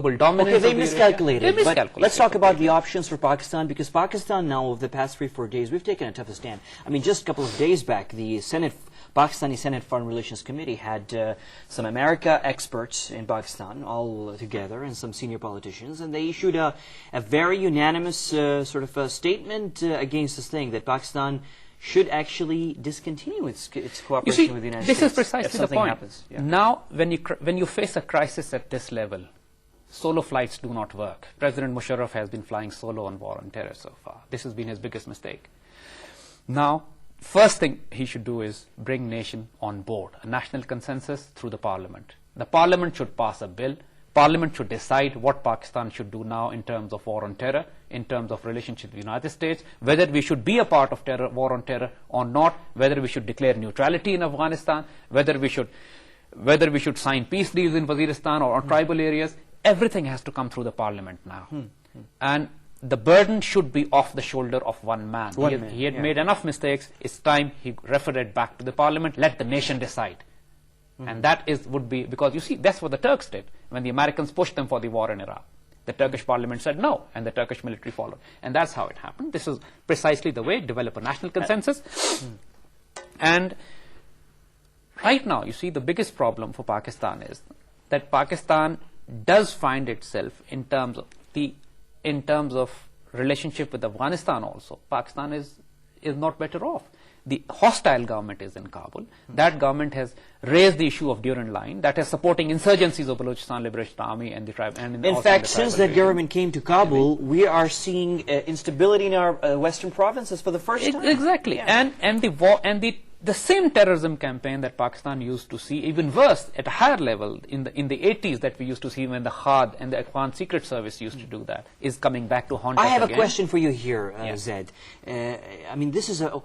global dominance. Okay, they of miscalculated. They But miscalculated. let's talk about the options for Pakistan, because Pakistan now, over the past 3-4 days, we've taken a tougher stand. I mean, just a couple of days back, the Pakistani Senate Foreign Relations Committee had some America experts in Pakistan all together and some senior politicians, and they issued a very unanimous sort of a statement against this thing, that Pakistan should actually discontinue its cooperation with the United States. This is precisely the point. Happens. Yeah. Now, when you face a crisis at this level, solo flights do not work. President Musharraf has been flying solo on war on terror so far. This has been his biggest mistake. Now, first thing he should do is bring nation on board, a national consensus through the parliament. The parliament should pass a bill. Parliament should decide what Pakistan should do now in terms of war on terror, in terms of relationship with the United States, whether we should be a part of war on terror or not, whether we should declare neutrality in Afghanistan, whether we should sign peace deals in Waziristan or on tribal areas. Everything has to come through the parliament now. And the burden should be off the shoulder of one man. He had made enough mistakes. It's time he referred it back to the parliament. Let the nation decide. And that would be, because you see, that's what the Turks did when the Americans pushed them for the war in Iraq. The Turkish parliament said no, and the Turkish military followed. And that's how it happened. This is precisely the way, develop a national consensus. And right now, you see, the biggest problem for Pakistan is that Pakistan does find itself in terms of relationship with Afghanistan also. Pakistan is not better off. The hostile government is in Kabul. That government has raised the issue of Durand Line, that is supporting insurgencies of Balochistan Liberation Army and the tribe. And in fact, since that government came to Kabul, we are seeing instability in our western provinces for the first time. Exactly, Yeah. and the same terrorism campaign that Pakistan used to see, even worse, at a higher level in the 80s, that we used to see when the Khad and the Afghan Secret Service used to do that, is coming back to haunt us I have again. a question for you here, Zed. I mean,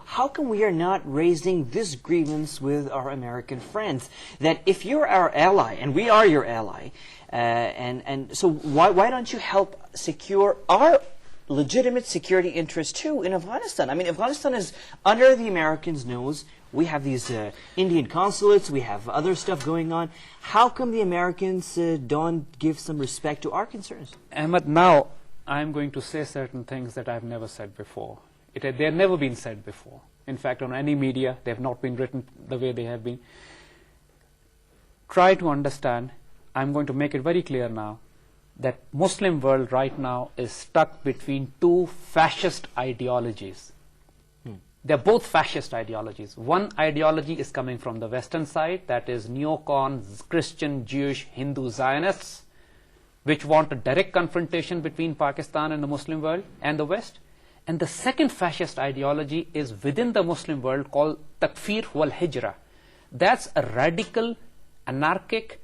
how come we are not raising this grievance with our American friends? That if you're our ally, and we are your ally, and so why don't you help secure our legitimate security interests too in Afghanistan? I mean, Afghanistan is under the Americans' nose. We have these Indian consulates, we have other stuff going on. How come the Americans don't give some respect to our concerns? Ahmed, now I'm going to say certain things that I've never said before. They have never been said before. In fact, on any media, they have not been written the way they have been. Try to understand, I'm going to make it very clear now, that Muslim world right now is stuck between two fascist ideologies. They're both fascist ideologies. One ideology is coming from the Western side, that is neocon, Christian, Jewish, Hindu Zionists, which want a direct confrontation between Pakistan and the Muslim world and the West. And the second fascist ideology is within the Muslim world called Takfir wal Hijra. That's a radical, anarchic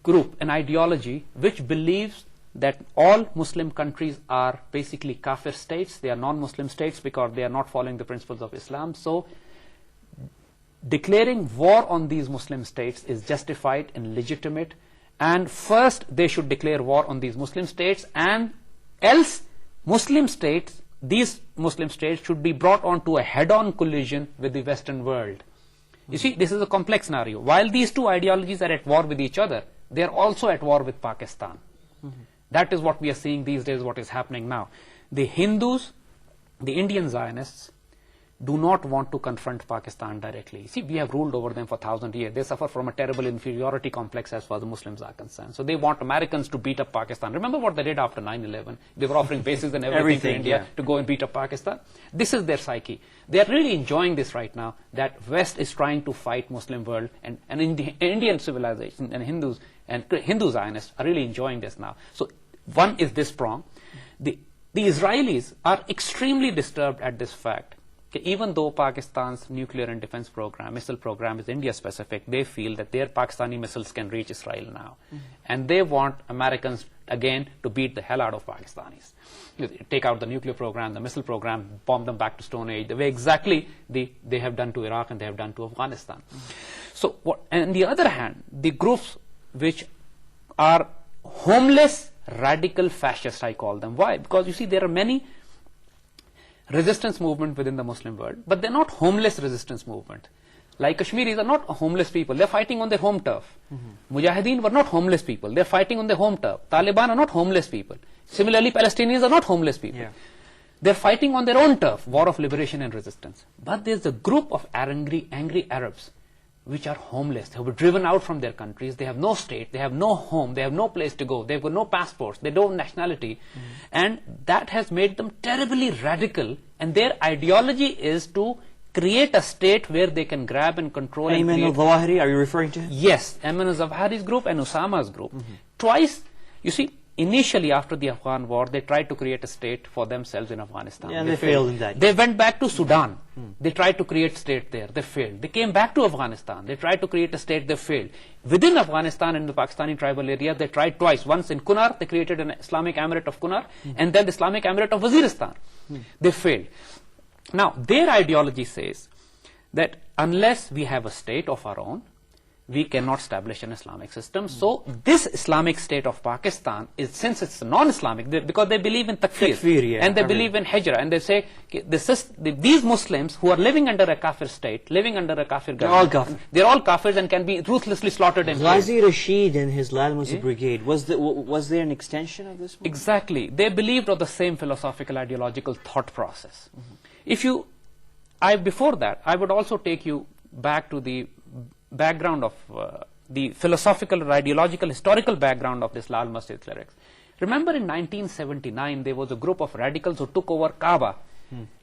group, an ideology which believes that all Muslim countries are basically kafir states. They are non-Muslim states because they are not following the principles of Islam. So declaring war on these Muslim states is justified and legitimate. And first they should declare war on these Muslim states, and else these Muslim states should be brought onto a head-on collision with the Western world. You see, this is a complex scenario. While these two ideologies are at war with each other, they are also at war with Pakistan. That is what we are seeing these days, what is happening now. The Hindus, the Indian Zionists, do not want to confront Pakistan directly. See, we have ruled over them for 1,000 years. They suffer from a terrible inferiority complex as far as the Muslims are concerned. So they want Americans to beat up Pakistan. Remember what they did after 9/11? They were offering bases and everything to India to go and beat up Pakistan. This is their psyche. They are really enjoying this right now, that West is trying to fight Muslim world, and Indian civilization and Hindus and Hindu Zionists are really enjoying this now. So one is this prong. The Israelis are extremely disturbed at this fact. Even though Pakistan's nuclear and defense program, missile program is India specific, they feel that their Pakistani missiles can reach Israel now. And they want Americans again to beat the hell out of Pakistanis. You take out the nuclear program, the missile program, bomb them back to Stone Age, the way exactly they have done to Iraq and they have done to Afghanistan. So, on the other hand, the groups which are homeless, radical fascists, I call them. Why? Because you see, there are many resistance movement within the Muslim world, but they're not homeless resistance movement. Like Kashmiris are not homeless people, they're fighting on their home turf. Mujahideen were not homeless people, they're fighting on their home turf. Taliban are not homeless people. Similarly, Palestinians are not homeless people. Yeah. They're fighting on their own turf, war of liberation and resistance. But there's a group of angry Arabs which are homeless. They were driven out from their countries. They have no state, they have no home, they have no place to go, they've got no passports, they don't have nationality. And that has made them terribly radical, and their ideology is to create a state where they can grab and control. Ayman al-Zawahiri, are you referring to him? Yes, Ayman al-Zawahiri's group and Osama's group. Twice, you see, initially after the Afghan war, they tried to create a state for themselves in Afghanistan. Yeah, and they failed in that. They went back to Sudan. They tried to create a state there. They failed. They came back to Afghanistan. They tried to create a state. They failed. Within Afghanistan and the Pakistani tribal area, they tried twice. Once in Kunar, they created an Islamic Emirate of Kunar, and then the Islamic Emirate of Waziristan. They failed. Now, their ideology says that unless we have a state of our own, we cannot establish an Islamic system. So this Islamic state of Pakistan is, since it's non-Islamic, because they believe in takfir, yeah, and they believe in hijrah, and they say these Muslims who are living under a kafir state, living under a kafir government, they're all kafirs and can be ruthlessly slaughtered and killed. Ghazi Rashid and his Lal Musa Brigade, was there an extension of this movement? Exactly. They believed of the same philosophical, ideological thought process. Before that, I would also take you back to the background of the philosophical or ideological historical background of this Lal Masjid clerics. Remember in 1979 there was a group of radicals who took over Kaaba,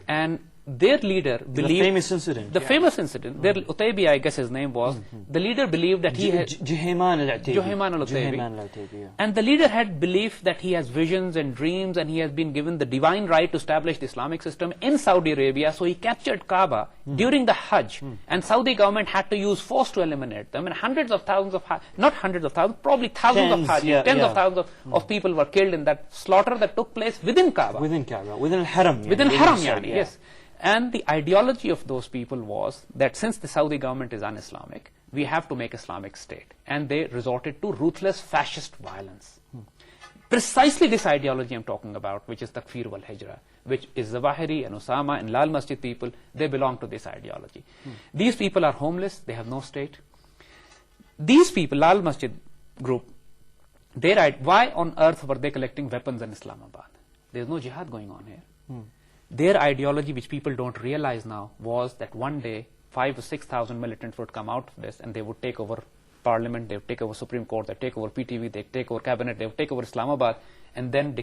and their leader believed... The famous incident. Famous incident. Their Utaybi, I guess his name was, the leader believed that he had... Juhayman al-Utaybi. Yeah. And the leader had belief that he has visions and dreams, and he has been given the divine right to establish the Islamic system in Saudi Arabia, so he captured Kaaba during the Hajj, and Saudi government had to use force to eliminate them, and hundreds of thousands of... Not hundreds of thousands, probably thousands of Hajj, tens of thousands of people were killed in that slaughter that took place within Kaaba. Within Kaaba, within Al-Haram. Within Haram, yes. And the ideology of those people was that since the Saudi government is un-Islamic, we have to make Islamic state. And they resorted to ruthless fascist violence. Precisely this ideology I'm talking about, which is Takfir wal Hijra, which is Zawahiri and Osama and Lal Masjid people, they belong to this ideology. These people are homeless, they have no state. These people, Lal Masjid group, why on earth were they collecting weapons in Islamabad? There's no jihad going on here. Their ideology, which people don't realize now, was that one day 5,000 or 6,000 militants would come out of this and they would take over parliament, they would take over Supreme Court, they would take over PTV, they would take over cabinet, they would take over Islamabad, and then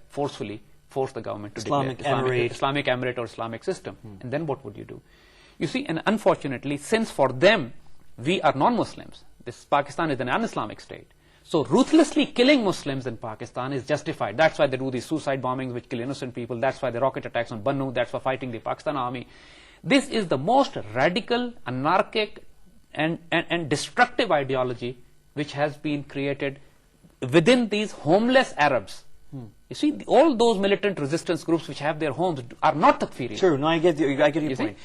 force the government to declare Islamic Emirate or Islamic system. And then what would you do? You see, and unfortunately, since for them, we are non-Muslims, Pakistan is an un-Islamic state, so ruthlessly killing Muslims in Pakistan is justified. That's why they do these suicide bombings which kill innocent people. That's why the rocket attacks on Bannu. That's for fighting the Pakistan army. This is the most radical, anarchic, and destructive ideology which has been created within these homeless Arabs. You see, all those militant resistance groups which have their homes are not Takfiri. Sure, no, I get your point.